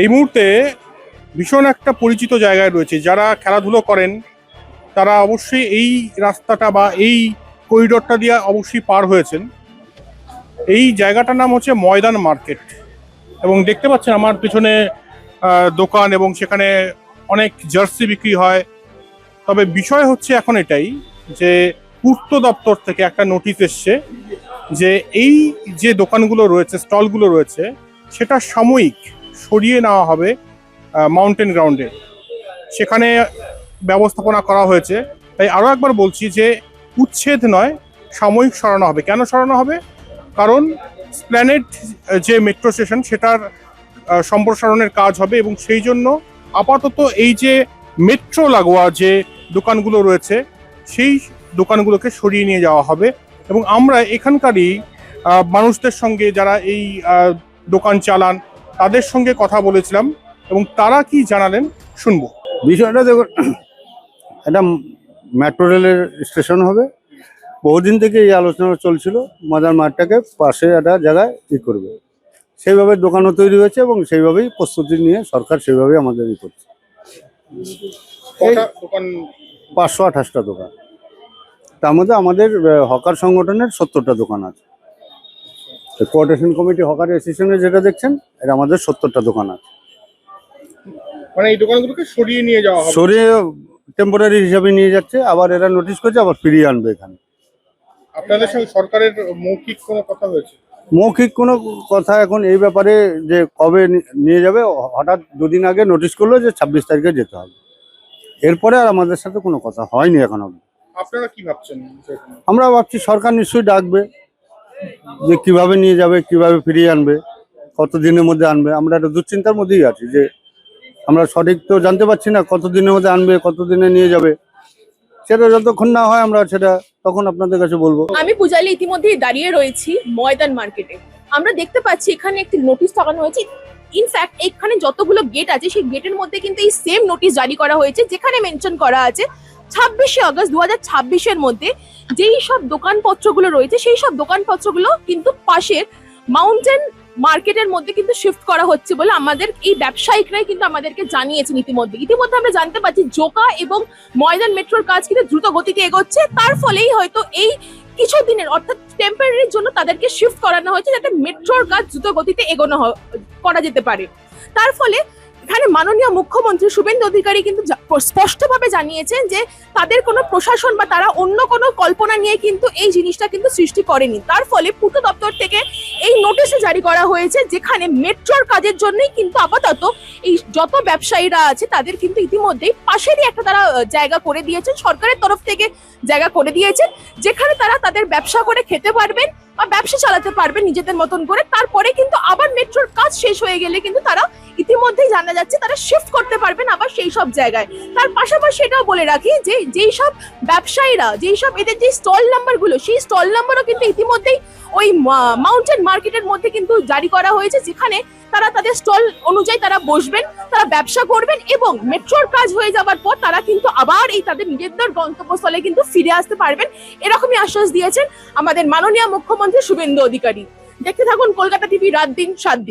এই মুহূর্তে ভীষণ একটা পরিচিত জায়গায় রয়েছে। যারা খেলাধুলো করেন তারা অবশ্যই এই রাস্তাটা বা এই করিডোরটা দিয়ে অবশ্যই পার হয়েছেন। এই জায়গাটার নাম হচ্ছে ময়দান মার্কেট এবং দেখতে পাচ্ছেন আমার পিছনে দোকান এবং সেখানে অনেক জার্সি বিক্রি হয়। তবে বিষয় হচ্ছে এখন এটাই যে পূর্ত দপ্তর থেকে একটা নোটিশ এসছে যে এই যে দোকানগুলো রয়েছে, স্টলগুলো রয়েছে, সেটা সাময়িক সরিয়ে নেওয়া হবে মাউন্টেন গ্রাউন্ডে। সেখানে ব্যবস্থাপনা করা হয়েছে। তাই আরও একবার বলছি যে উচ্ছেদ নয়, সাময়িক সরানো হবে। কেন সরানো হবে? কারণ স্প্ল্যানেড যে মেট্রো স্টেশন সেটার সম্প্রসারণের কাজ হবে এবং সেই জন্য আপাতত এই যে মেট্রো লাগোয়া যে দোকানগুলো রয়েছে সেই দোকানগুলোকে সরিয়ে নিয়ে যাওয়া হবে। এবং আমরা এখানকারই মানুষদের সঙ্গে যারা এই দোকান চালান তাদের সঙ্গে কথা বলেছিলাম এবং তারা কি জানালেন শুনবো। বিষয়টা দেখুন, এটা মেট্রো রেলের স্টেশন হবে। বহুদিন থেকে এই আলোচনা চলছিল, ময়দান মাঠটাকে পাশে একটা জায়গায় করবে, সেইভাবে দোকানও তৈরি হয়েছে এবং সেইভাবেই প্রস্তুতি নিয়ে সরকার সেইভাবেই আমাদের করছে। 528টা দোকান, তার মধ্যে আমাদের হকার সংগঠনের 70টা দোকান আছে। কোঅর্ডিনেশন কমিটি হকার অ্যাসোসিয়েশনে যেটা দেখছেন, এটা আমাদের 70টা দোকান আছে। মানে এই দোকানগুলোকে সরিয়ে নিয়ে যাওয়া হবে, সরিয়ে টেম্পোরারি হিসাবে নিয়ে যাচ্ছে। আবার এরা নোটিশ করছে, আবার ফিরিয়ে আনবে এখানে। আপনাদের সঙ্গে সরকারের মৌখিক কোনো কথা হয়েছে? মৌখিক কোনো কথা এখন এই ব্যাপারে যে কবে নিয়ে যাবে, হঠাৎ দুদিন আগে নোটিশ করলো যে 26 তারিখে যেতে হবে। এরপরে আর আমাদের সাথে কোনো কথা হয়নি এখন অবধি। আপনারা কি ভাবছেন? আমরা ভাবছি সরকার নিশ্চয়ই ডাকবে, যে কিভাবে নিয়ে যাবে, কিভাবে ফিরিয়ে আনবে, কত দিনের মধ্যে আনবে। আমরা একটা দুশ্চিন্তার মধ্যেই আছি যে আমরা সঠিক তো জানতে পারছি না কত দিনের মধ্যে আনবে, কত দিনে নিয়ে যাবে। সেটা যতক্ষণ না হয় আমরা সেটা তখন আপনাদের কাছে বলবো। আমি পূজালি ইতিমধ্যেই দাঁড়িয়ে রয়েছি ময়দান মার্কেটে। আমরা দেখতে পাচ্ছি এখানে একটি নোটিশ লাগানো হয়েছে। ইনফ্যাক্ট এখানে যতগুলো গেট আছে সেই গেটের মধ্যে কিন্তু এই সেম নোটিশ জারি করা হয়েছে, যেখানে মেনশন করা আছে 26শে আগস্ট 2026-এর মধ্যে যেই সব দোকানপত্রগুলো রয়েছে সেই সব দোকানপত্রগুলো কিন্তু পাশের মাউন্টেন মার্কেটের মধ্যে কিন্তু শিফট করা হচ্ছে বলে আমাদের এই ব্যবসায়িকরাই কিন্তু আমাদেরকে জানিয়েছেন। ইতিমধ্যে আমরা জানতে পারছি জোকা এবং ময়দান মেট্রোর কাজ কিন্তু দ্রুত গতিতে এগোচ্ছে। তার ফলেই হয়তো এই কিছু দিনের অর্থাৎ টেম্পোরারির জন্য তাদেরকে শিফট করানো হয়েছে, যাতে মেট্রোর কাজ দ্রুত গতিতে করা যেতে পারে। তার ফলে এখানে মাননীয় মুখ্যমন্ত্রী শুভেন্দু অধিকারী কিন্তু স্পষ্টভাবে জানিয়েছেন যে তাদের কোনো প্রশাসন বা তারা অন্য কোনো কল্পনা নিয়ে কিন্তু এই জিনিসটা কিন্তু সৃষ্টি করেনি। তার ফলে পূর্ত দপ্তর থেকে এই নোটিশ জারি করা হয়েছে, যেখানে মেট্রোর কাজের জন্যই কিন্তু আপাতত এই যত ব্যবসায়ীরা আছে তাদের কিন্তু ইতিমধ্যেই পাশেরই একটা তারা জায়গা করে দিয়েছেন, সরকারের তরফ থেকে জায়গা করে দিয়েছেন, যেখানে তারা তাদের ব্যবসা করে খেতে পারবেন বা ব্যবসা চালাতে পারবেন নিজেদের মতন করে। তারপরে কিন্তু আবার মেট্রোর কাজ শেষ হয়ে গেলে কিন্তু তারা ইতিমধ্যেই জানা যাচ্ছে তারা শিফট করতে পারবেন আবার সেই সব জায়গায়। তার পাশাপাশি এটাও বলে রাখি যে যেই সব ব্যবসায়ীরা যেই সব এদের যে স্টল নাম্বারগুলো, সেই স্টল নাম্বারও কিন্তু ইতিমধ্যেই ওই মাউন্টেন মার্কেটের মধ্যে কিন্তু জারি করা হয়েছে, যেখানে তারা তাদের স্টল অনুযায়ী তারা বসবেন, তারা ব্যবসা করবেন এবং মেট্রোর কাজ হয়ে যাওয়ার পর তারা কিন্তু আবার এই তাদের নিজেদের গন্তব্যস্থলে কিন্তু ফিরে আসতে পারবেন। এরকমই আশ্বাস দিয়েছেন আমাদের মাননীয় মুখ্যমন্ত্রী শুভেন্দু অধিকারী। দেখতে থাকুন কলকাতা টিভি, রাত দিন 7 দিন।